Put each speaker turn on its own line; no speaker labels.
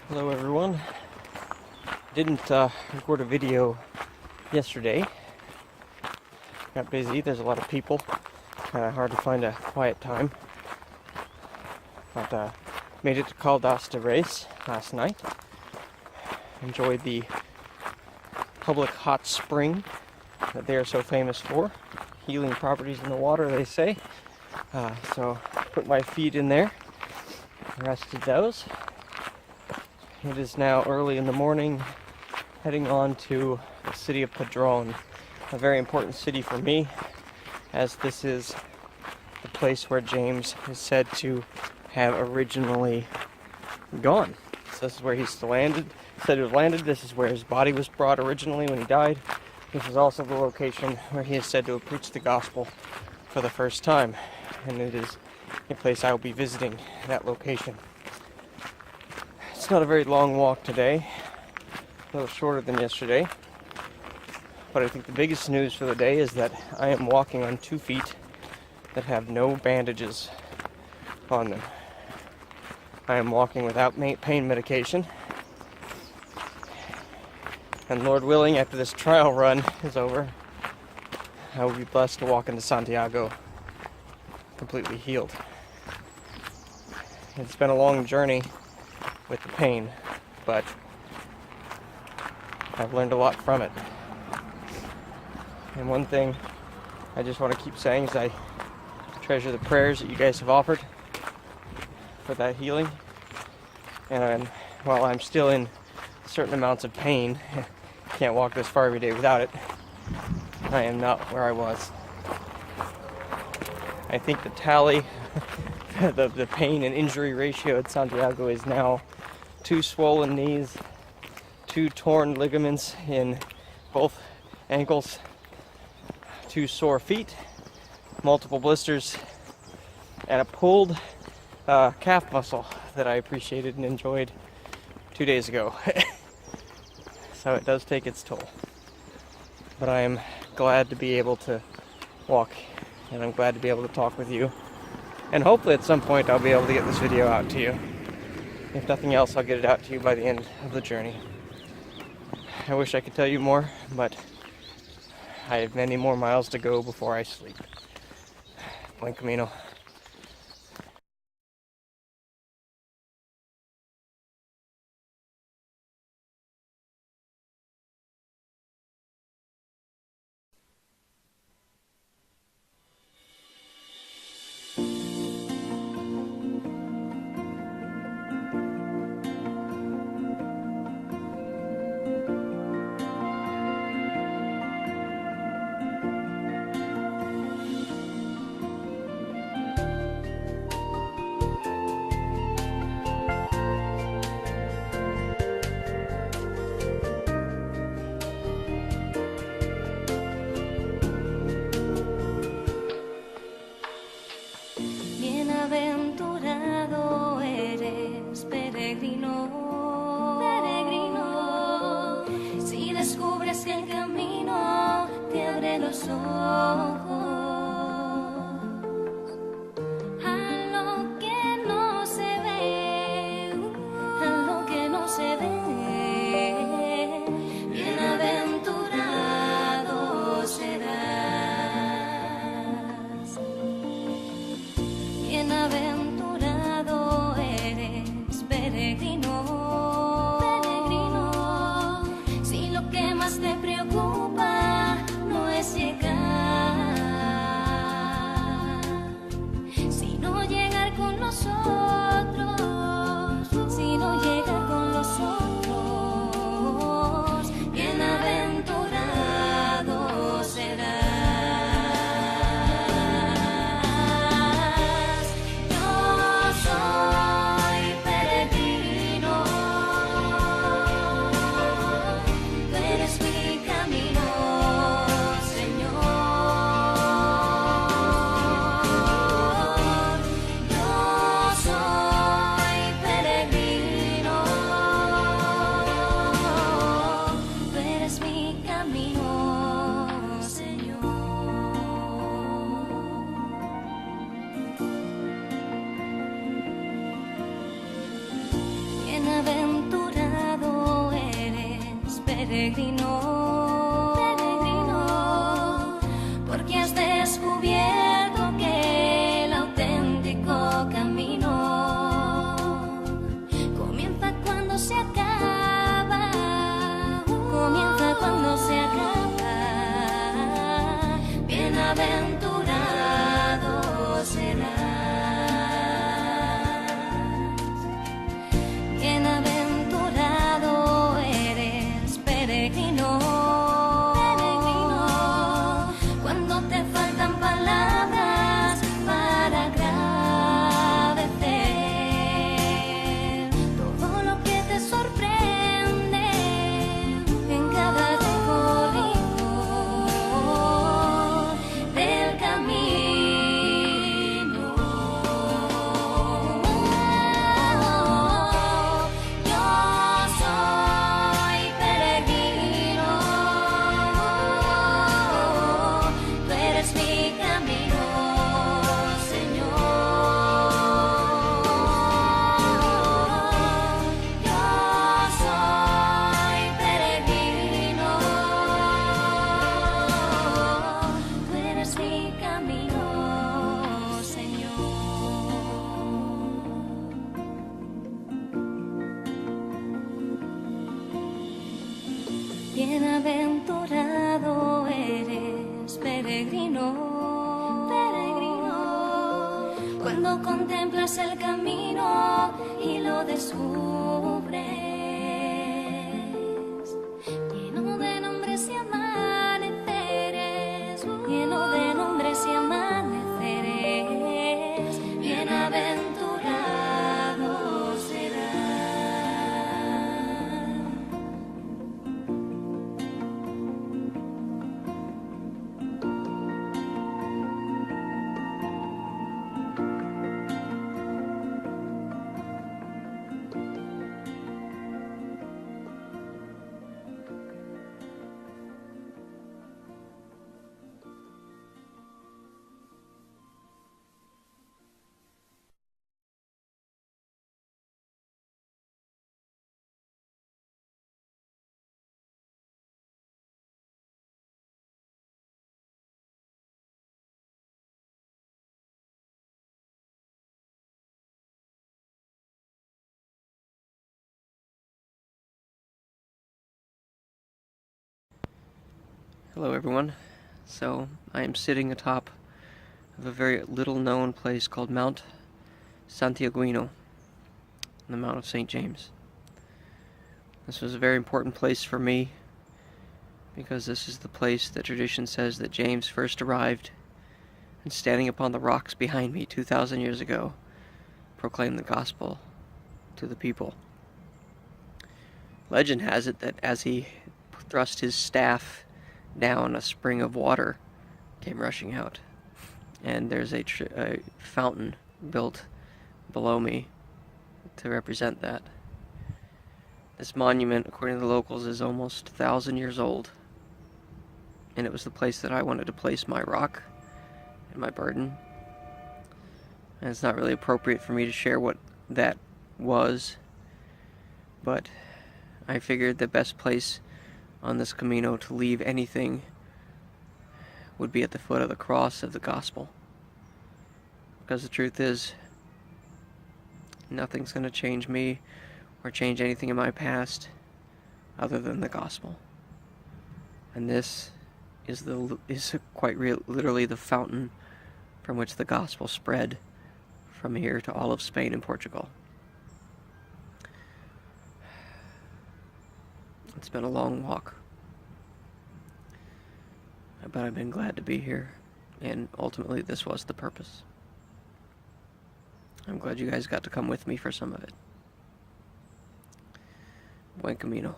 Hello everyone. Didn't record a video yesterday. Got busy, there's a lot of people. Hard to find a quiet time. But made it to Caldas to Reis last night. Enjoyed the public hot spring that they are so famous for. Healing properties in the water, they say. So put my feet in there, rested those. It is now early in the morning, heading on to the city of Padron, a very important city for me, as this is the place where James is said to have originally gone. So this is where he's landed. Said to have landed. This is where his body was brought originally when he died. This is also the location where he is said to have preached the gospel for the first time, and it is a place I will be visiting, that location. It's not a very long walk today, a little shorter than yesterday, but I think the biggest news for the day is that I am walking on 2 feet that have no bandages on them. I am walking without pain medication, and Lord willing, after this trial run is over, I will be blessed to walk into Santiago completely healed. It's been a long journey with the pain, but I've learned a lot from it. And one thing I just want to keep saying is I treasure the prayers that you guys have offered for that healing. And while I'm still in certain amounts of pain, can't walk this far every day without it, I am not where I was. I think the tally, the pain and injury ratio at Santiago is now 2 swollen knees, 2 torn ligaments in both ankles, 2 sore feet, multiple blisters, and a pulled calf muscle that I appreciated and enjoyed 2 days ago. So it does take its toll. But I am glad to be able to walk, and I'm glad to be able to talk with you. And hopefully at some point I'll be able to get this video out to you. If nothing else, I'll get it out to you by the end of the journey. I wish I could tell you more, but I have many more miles to go before I sleep. Buen Camino.
Bienaventurado eres, peregrino, peregrino, si descubres que el camino te abre los ojos a lo que no se ve, a lo que no se ve. Bienaventurado serás. Bienaventurado eres, peregrino, peregrino, si lo que más te preocupa no es llegar peregrino, peregrino, porque has descubierto que el auténtico camino comienza cuando se acaba, comienza cuando se acaba. Bienaventurado serás, bienaventurado eres, peregrino, peregrino, cuando te faltan palabras para agradecer todo lo que te sorprende en cada recorrido del camino. Yo soy peregrino, tú eres mi camino, Señor. Yo soy peregrino, tú eres mi camino, Señor. Bienaventurado eres, peregrino, peregrino, cuando contemplas el camino y lo descubres, lleno de nombres y amaneceres, lleno de nombres y amaneceres, bienaventurado serás.
Hello everyone. So I am sitting atop of a very little known place called Mount Santiaguino, on the Mount of St. James. This was a very important place for me because this is the place that tradition says that James first arrived and, standing upon the rocks behind me 2,000 years ago, proclaimed the gospel to the people. Legend has it that as he thrust his staff down, a spring of water came rushing out, and there's a fountain built below me to represent that. This monument, according to the locals, is almost 1,000 years old, and it was the place that I wanted to place my rock and my burden. And it's not really appropriate for me to share what that was, but I figured the best place on this Camino to leave anything would be at the foot of the cross of the gospel. Because the truth is, nothing's going to change me or change anything in my past other than the gospel. And this is literally the fountain from which the gospel spread from here to all of Spain and Portugal. It's been a long walk, but I've been glad to be here, and ultimately this was the purpose. I'm glad you guys got to come with me for some of it. Buen camino.